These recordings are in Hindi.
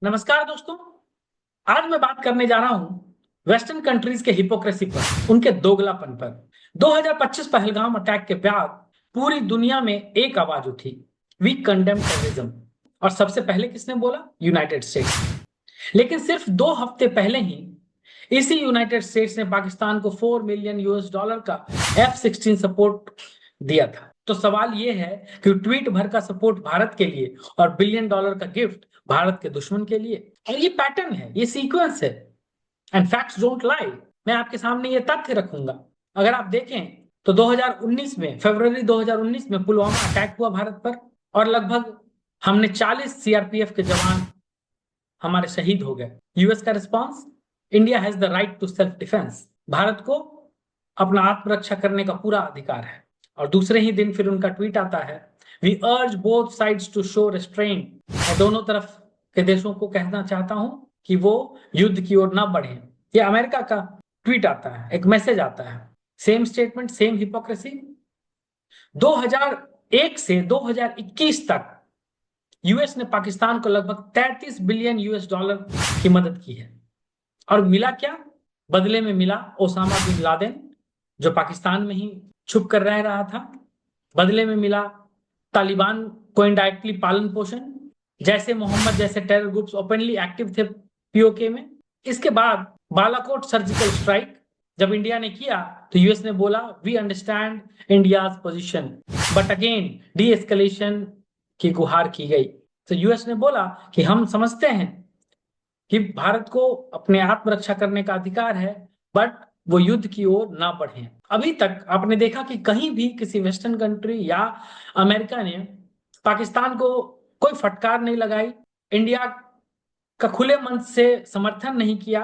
नमस्कार दोस्तों। आज मैं बात करने जा रहा हूं वेस्टर्न कंट्रीज के हिपोक्रेसी पर, उनके दोगलापन पर। 2025 पहलगाम अटैक के बाद पूरी दुनिया में एक आवाज उठी, वी कंडेम टेररिज्म। और सबसे पहले किसने बोला? United states. लेकिन सिर्फ 2 हफ्ते पहले ही इसी यूनाइटेड स्टेट्स ने पाकिस्तान को $4 मिलियन का F-16 सपोर्ट दिया था। तो सवाल यह है कि ट्वीट भर का सपोर्ट भारत के लिए और $1 बिलियन का गिफ्ट भारत के दुश्मन के लिए। और ये पैटर्न है, ये सीक्वेंस है। And facts don't lie. मैं आपके सामने ये तथ्य रखूंगा। अगर आप देखें तो 2019 में, फरवरी 2019 में पुलवामा अटैक हुआ भारत पर, और लगभग हमने 40 सीआरपीएफ के जवान हमारे शहीद हो गए। यूएस का response, India has the right to self defence. Bharat को अपना आत्मरक्षा करने का पूरा अधिकार है। और दूसरे ही दिन फिर उनका ट्वीट आता है, we urge both sides to show restraint. मैं दोनों तरफ के देशों को कहना चाहता हूं कि वो युद्ध की ओर ना बढ़े। ये अमेरिका का ट्वीट आता है, एक मैसेज आता है। Same statement, same hypocrisy. 2001 से 2021 तक यूएस ने पाकिस्तान को लगभग $33 बिलियन की मदद की है। और मिला क्या? बदले में मिला ओसामा बिन लादेन, जो पाकिस्तान में ही छुप कर रह रहा था। बदले में मिला तालिबान को इनडायरेक्टली पालन पोषण, जैसे मोहम्मद जैसे टेरर ग्रुप्स ओपनली एक्टिव थे पीओके में। इसके बाद बालाकोट सर्जिकल स्ट्राइक जब इंडिया ने किया तो यूएस ने बोला, we understand India's position, but again de escalation की गुहार की गई। तो यूएस ने बोला कि हम समझते हैं कि भारत को अपने आत्मरक्षा करने का अधिकार है, बट वो युद्ध की ओर ना बढ़े। अभी तक आपने देखा कि कहीं भी किसी वेस्टर्न कंट्री या अमेरिका ने पाकिस्तान को कोई फटकार नहीं लगाई, इंडिया का खुले मन से समर्थन नहीं किया,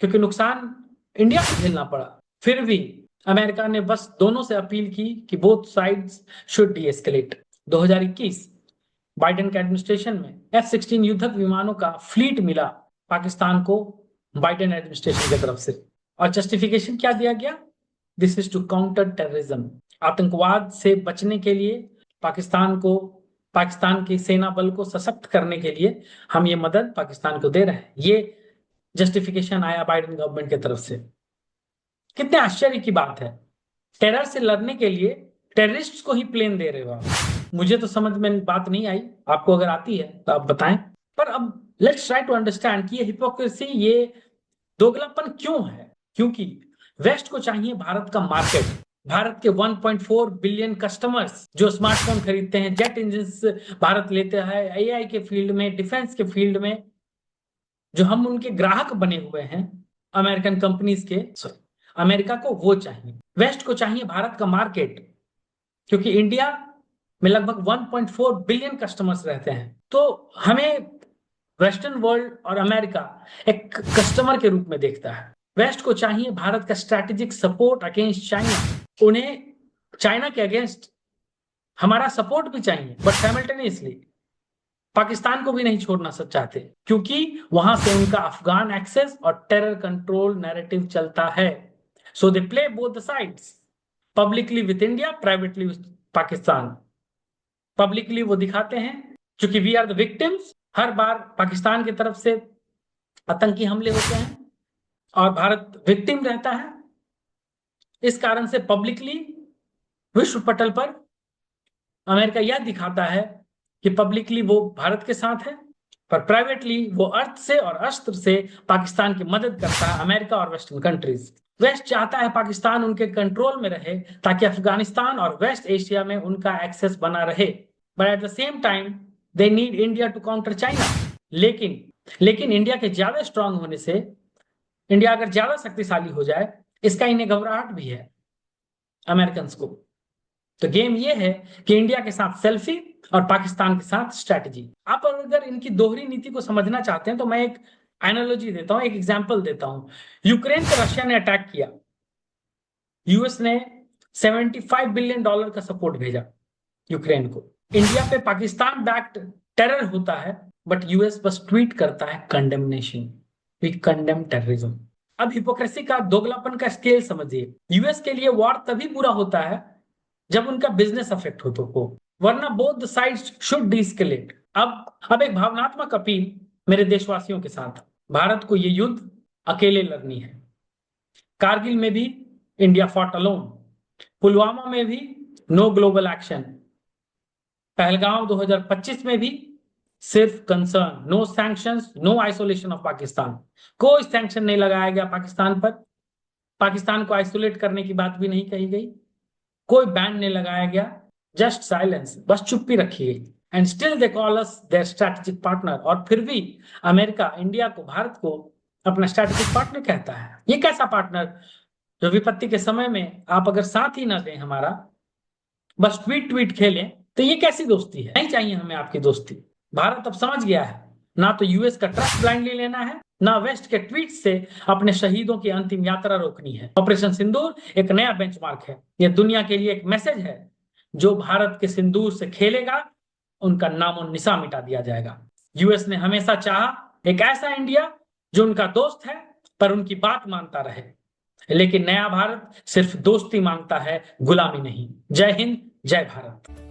क्योंकि नुकसान इंडिया को झेलना पड़ा। फिर भी अमेरिका ने बस दोनों से अपील की कि both sides should D escalate. 2021 Biden के एडमिनिस्ट्रेशन में F-16 युद्धक विमानों का फ्लीट मिला पाकिस्तान को बाइडेन एडमिनिस्ट्रेशन की तरफ से। और जस्टिफिकेशन क्या दिया गया? This is to counter terrorism. आतंकवाद से बचने के लिए पाकिस्तान की सेना बल को सशक्त करने के लिए हम ये मदद पाकिस्तान को दे रहे हैं। ये जस्टिफिकेशन आया बाइडेन गवर्नमेंट की तरफ से। कितने आश्चर्य की बात है, टेरर से लड़ने के लिए टेररिस्ट को ही प्लेन दे रहे हो आप। मुझे तो समझ में बात नहीं आई, आपको अगर आती है तो आप बताएं। पर अब लेट्स ट्राई टू अंडरस्टैंड कि ये हिपोक्रेसी, ये दोगलापन क्यों है। क्योंकि वेस्ट को चाहिए भारत का मार्केट, भारत के 1.4 बिलियन कस्टमर्स जो स्मार्टफोन खरीदते हैं, जेट इंजन भारत लेते हैं, एआई के फील्ड में, डिफेंस के फील्ड में, जो हम उनके ग्राहक बने हुए हैं अमेरिकन कंपनीज के। अमेरिका को वो चाहिए, वेस्ट को चाहिए भारत का मार्केट, क्योंकि इंडिया में लगभग 1.4 बिलियन कस्टमर्स रहते हैं। तो हमें वेस्टर्न वर्ल्ड और अमेरिका एक कस्टमर के रूप में देखता है। वेस्ट को चाहिए भारत का स्ट्रैटेजिक सपोर्ट अगेंस्ट चाइना। उन्हें चाइना के अगेंस्ट हमारा सपोर्ट भी चाहिए, बट साइमल्टेनियसली पाकिस्तान को भी नहीं छोड़ना चाहते, क्योंकि वहां से उनका अफगान एक्सेस और टेरर कंट्रोल नैरेटिव चलता है। So they play both the sides, publicly with India, privately with Pakistan. Publicly वो दिखाते हैं क्योंकि वी आर द विक्टिम्स, हर बार पाकिस्तान की तरफ से आतंकी हमले होते हैं और भारत विक्टिम रहता है। इस कारण से पब्लिकली विश्व पटल पर अमेरिका यह दिखाता है कि पब्लिकली वो भारत के साथ है, पर प्राइवेटली वो अर्थ से और अस्त्र से पाकिस्तान की मदद करता है, अमेरिका और वेस्टर्न कंट्रीज। वेस्ट चाहता है पाकिस्तान उनके कंट्रोल में रहे ताकि अफगानिस्तान और वेस्ट एशिया में उनका एक्सेस बना रहे, but at the same time they need India to counter China. लेकिन इंडिया के ज्यादा स्ट्रांग होने से, इंडिया अगर ज्यादा शक्तिशाली हो जाए, इसका इन्हें घबराहट भी है अमेरिकन को। तो गेम ये है कि इंडिया के साथ सेल्फी और पाकिस्तान के साथ स्ट्रैटेजी। आप अगर इनकी दोहरी नीति को समझना चाहते हैं तो मैं एक एनालॉजी देता हूं, एक एग्जांपल देता हूं। यूक्रेन पर रशिया ने अटैक किया, यूएस ने $75 बिलियन का सपोर्ट भेजा यूक्रेन को। इंडिया पे पाकिस्तान बैक्ड टेरर होता है, बट यूएस बस ट्वीट करता है कंडेमनेशन, वी कंडेम टेररिज्म। अब हिपोक्रेसी का, दोगलापन का स्केल समझिए। यूएस के लिए वॉर तभी पूरा होता है जब उनका बिजनेस अफेक्ट हो तो, वरना both the sides should de-escalate. अब एक भावनात्मक अपील मेरे देशवासियों के साथ, भारत को ये युद्ध अकेले लड़नी है। कारगिल में भी इंडिया फॉट अलोन, पुलवामा में भी नो ग्लोबल एक्शन, पहलगांव 2025 में भी सिर्फ concern, no sanctions, no isolation of Pakistan. कोई सैंक्शन नहीं लगाया गया पाकिस्तान पर, पाकिस्तान को आइसोलेट करने की बात भी नहीं कही गई, कोई बैन नहीं लगाया गया, जस्ट साइलेंस, बस चुप्पी रखी गई। And still they call us their strategic partner, और फिर भी अमेरिका इंडिया को, भारत को अपना स्ट्रेटेजिक पार्टनर कहता है। ये कैसा पार्टनर जो विपत्ति के समय में आप अगर साथ ही ना दें हमारा, बस ट्वीट ट्वीट खेलें, तो ये कैसी दोस्ती है? नहीं चाहिए हमें आपकी दोस्ती। भारत अब समझ गया है, ना तो यूएस का ट्रस्ट ब्लाइंडली लेना है, ना वेस्ट के ट्वीट से अपने शहीदों की अंतिम यात्रा रोकनी है। ऑपरेशन सिंदूर एक नया बेंचमार्क है, यह दुनिया के लिए एक मैसेज है, जो भारत के सिंदूर से खेलेगा उनका नामो निशान मिटा दिया जाएगा। यूएस ने हमेशा चाहा एक ऐसा इंडिया जो उनका दोस्त है पर उनकी बात मानता रहे, लेकिन नया भारत सिर्फ दोस्ती मांगता है, गुलामी नहीं। जय हिंद, जय भारत।